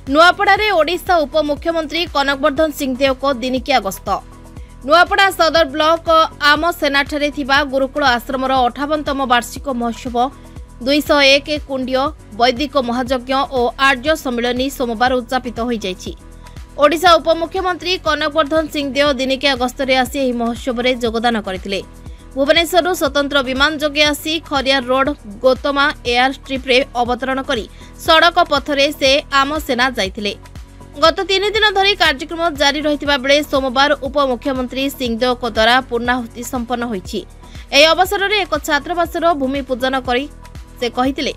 नुआपड़ा ओडिशा उपमुख्यमंत्री कनकवर्धन सिंहदेव को दिनिकिया गस्त। नुआपड़ा सदर ब्लॉक आम सेनाठारे थिबा गुरुकुल आश्रमर 58तम वार्षिक महोत्सव 201 कुंडिय वैदिक महायज्ञ और आर्य सम्मिलनी सोमवार उद्यापित हो जाइछि। ओडिशा उपमुख्यमंत्री कनकवर्धन सिंहदेव दिनिकिया गस्तरे आसी एही महोत्सव में योगदान करथिले। भुवनेश्वर स्वतंत्र विमान जोगे आसी Khariar road Gautama air strip रे अवतरण करी सड़क पथरे से आम सेना जाइथिले। गत 3 दिन धरी कार्यक्रम जारी रहिथिबा बेले सोमवार उपमुख्यमंत्री सिंहदेव को द्वारा पूर्णाहुति संपन्न होइछि। एही अवसर में एक छात्रावासर भूमि पूजन करी से कहिथिले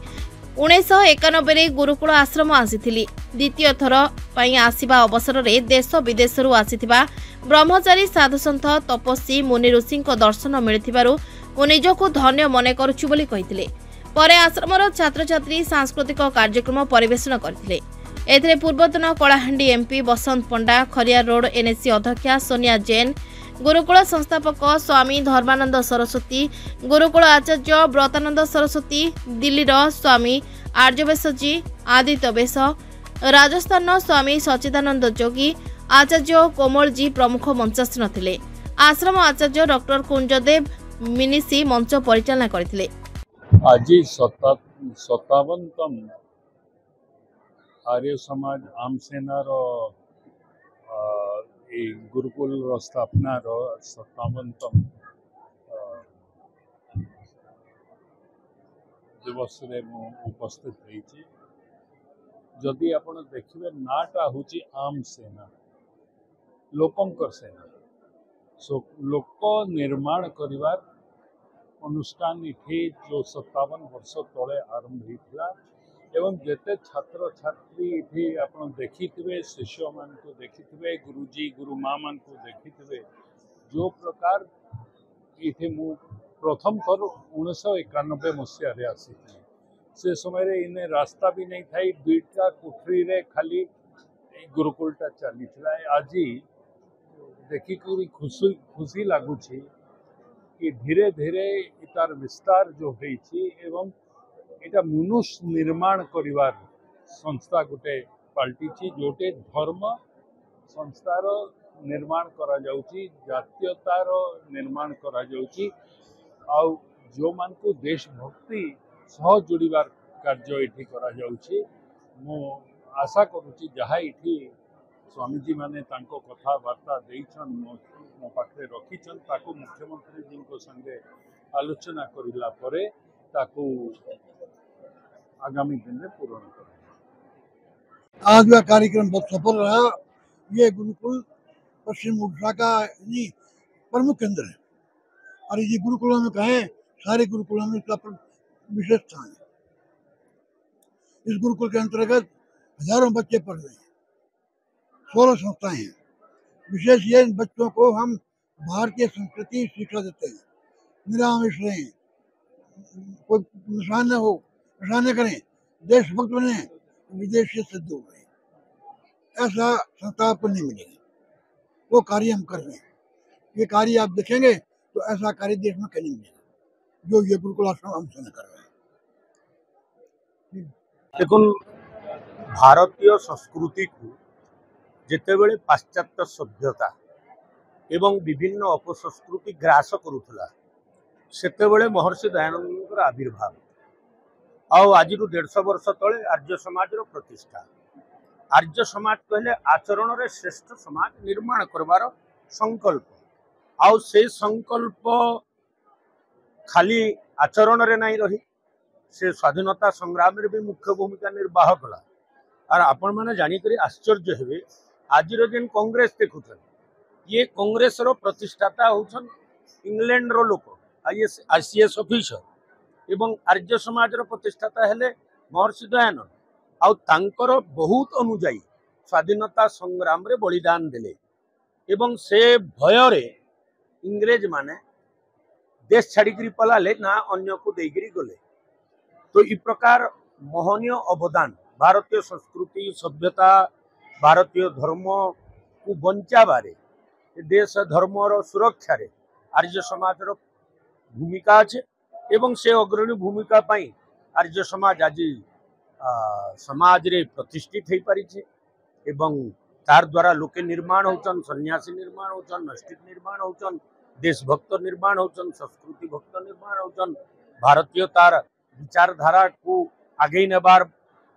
1991 रे गुरुकुल आश्रम आसीथिली। द्वितीय थर पई आसीबा अवसर में देश विदेशरू आसीथिबा ब्रह्मचारी साधुसंत तपस्वी मुनि ऋषि दर्शन मिलिथिबारु मु निजको धन्य मने करूछु बोली कहिथिले। परे आश्रमर छात्र छात्री सांस्कृतिक कार्यक्रम परिवेषण करथिले। एथिरे पूर्वतन कलाहांडी एमपी बसंत पंडा, खरियार रोड एनएससी अध्यक्षा सोनिया जैन, गुरुकुल संस्थापक स्वामी धर्मानंद सरस्वती, गुरुकुल आचार्य व्रतानंद सरस्वती, दिल्लीर स्वामी आर्यवेशजी आदित्य बेश, राजस्थान स्वामी सच्चिदानंद जोगी, आचार्य कोमल जी प्रमुख मंचासीन थिले। आश्रम आचार्य डॉक्टर कुंजदेव मिनिसी मंच परिचालना करथिले। आज 57तम आर्य समाज आम सेनार गुरुकुल स्थापनार 57तम दिवस रे उपस्थित रही। जदि आपण देखिए नाटा हूँ आम सेना, लोकंकर सेना। लोक निर्माण करिवार अनुष्ठान इथे जो 57 वर्ष तले आरंभ होता एवं जेते छात्र छात्री इथे आपण देखिथिबे, शिष्य मान को देखिथिबे, गुरुजी गुरुमा मान को देखिथिबे, जो प्रकार इथे मु प्रथम थर 1991 मसीह आसी से समय इन्हें रास्ता भी नहीं था। दुईटा कोठरी रे खाली गुरुकुलटा चली आज देखिक खुशी लगुच कि धीरे धीरे तार विस्तार जो होइछि एवं इटा मनुष्य निर्माण करिवार संस्था गोटे पलटि जोटे धर्म संस्थार निर्माण करा जाउछि, जातीयतार निर्माण करा जाउछि आ जो मान को देशभक्ति सह जोड़िबार कार्य इठी करा जाउछि। मो आशा करुछि जहाँ इठी स्वामीजी माने तांको कथावार्ता देइछन मो पाखे रखिछन ताको मुख्यमंत्री जी को संगे आलोचना करिला परे ताको आगामी दिन में पूर्ण करें। आज का कार्यक्रम बहुत सफल रहा। ये गुरुकुल पश्चिम उड़ीसा का ही प्रमुख केंद्र है और ये गुरुकुलों में कहें सारे गुरुकुलों में इसका विशेष स्थान है। इस गुरुकुल के अंतर्गत हजारों बच्चे पढ़ रहे हैं, 16 संस्थाएं हैं। विशेष ये इन बच्चों को हम भारतीय संस्कृति शिक्षा देते हैं। निरामिष रहें, कोई नुकसान न हो, नुकसान न करें, देशभक्त बने, विदेशी से दूर रहें। ऐसा संस्था आपको नहीं मिलेगा। वो कार्य हम कर रहे हैं। ये कार्य आप देखेंगे तो ऐसा कार्य देश में कहीं नहीं मिलेगा जो ये गुरुकुल आश्रम हम से कर रहे हैं। देखुन भारतीय संस्कृति को जितेबले पाश्चात्य सभ्यता एवं विभिन्न अपसंस्कृति ग्रास करुला सेतेबले महर्षि दयानंद आविर्भाव आज 150 वर्ष तले आर्य समाज प्रतिष्ठा। आर्य समाज कहले आचरण रे श्रेष्ठ समाज निर्माण करवार संकल्प आउ से संकल्प खाली आचरण रे नहीं रही, से स्वाधीनता संग्राम रे भी मुख्य भूमिका निर्वाह कला। और आपण मैंने जानिक आश्चर्य हेबे आज जेन कांग्रेस देखुन ये कांग्रेस रो प्रतिष्ठाता होछन इंग्लैंड रो लोक आईसीएस ऑफिसर एवं आर्य समाज रो प्रतिष्ठाता हेले महर्षि दयानंद आउ तांकर बहुत अनुयायी स्वाधीनता संग्राम रे बलिदान देले एवं से भय रे इंग्रेज माने देश छाड़ी पलाले ना अन्य को देगिरी गले। तो इ प्रकार मोहनीय अवदान भारतीय संस्कृति सभ्यता भारतीय धर्म को बंचा बारे देश धर्म सुरक्षा रे आर्य समाज भूमिका अच्छे एवं से अग्रणी भूमिका पाई आर्य समाज आज समाज रे प्रतिष्ठित हो पारी। एवं तार द्वारा लोके निर्माण होचन, सन्यासी निर्माण होचन, नस्तिक निर्माण होचन, देशभक्त निर्माण होचन, संस्कृति भक्त निर्माण होचन, भारतीय तार विचारधारा को आगे नेबार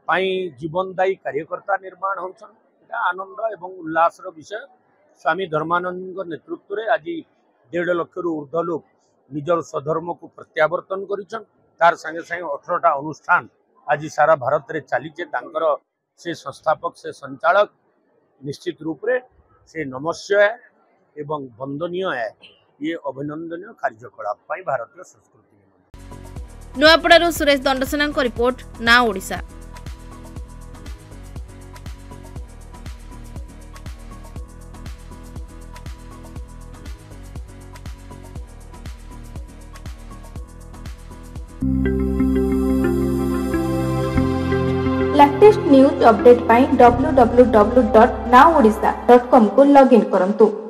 पाई जीवनदायी कार्यकर्ता निर्माण होचन। एटा आनंद एवं उल्लासर विषय। स्वामी धर्मानंद नेतृत्व में आज 1.5 लाख ऊर्ध्व लोक निजर स्वधर्म को प्रत्यावर्तन करिछन। तार संगे संगे 18टा अनुष्ठान आज सारा भारत रे चलीचे। तांकर से संस्थापक से संचालक निश्चित रूप रे से नमस्य है एवं वंदनीय है। ये अभिनंदनीय कार्यकलाप पाई भारतीय संस्कृति। नुआपड़ारू सुरेश दंडसेना को रिपोर्ट, ना ओडिशा। लेटेस्ट न्यूज अपडेट पाई www.nowodisha.com को लॉगिन करंतु।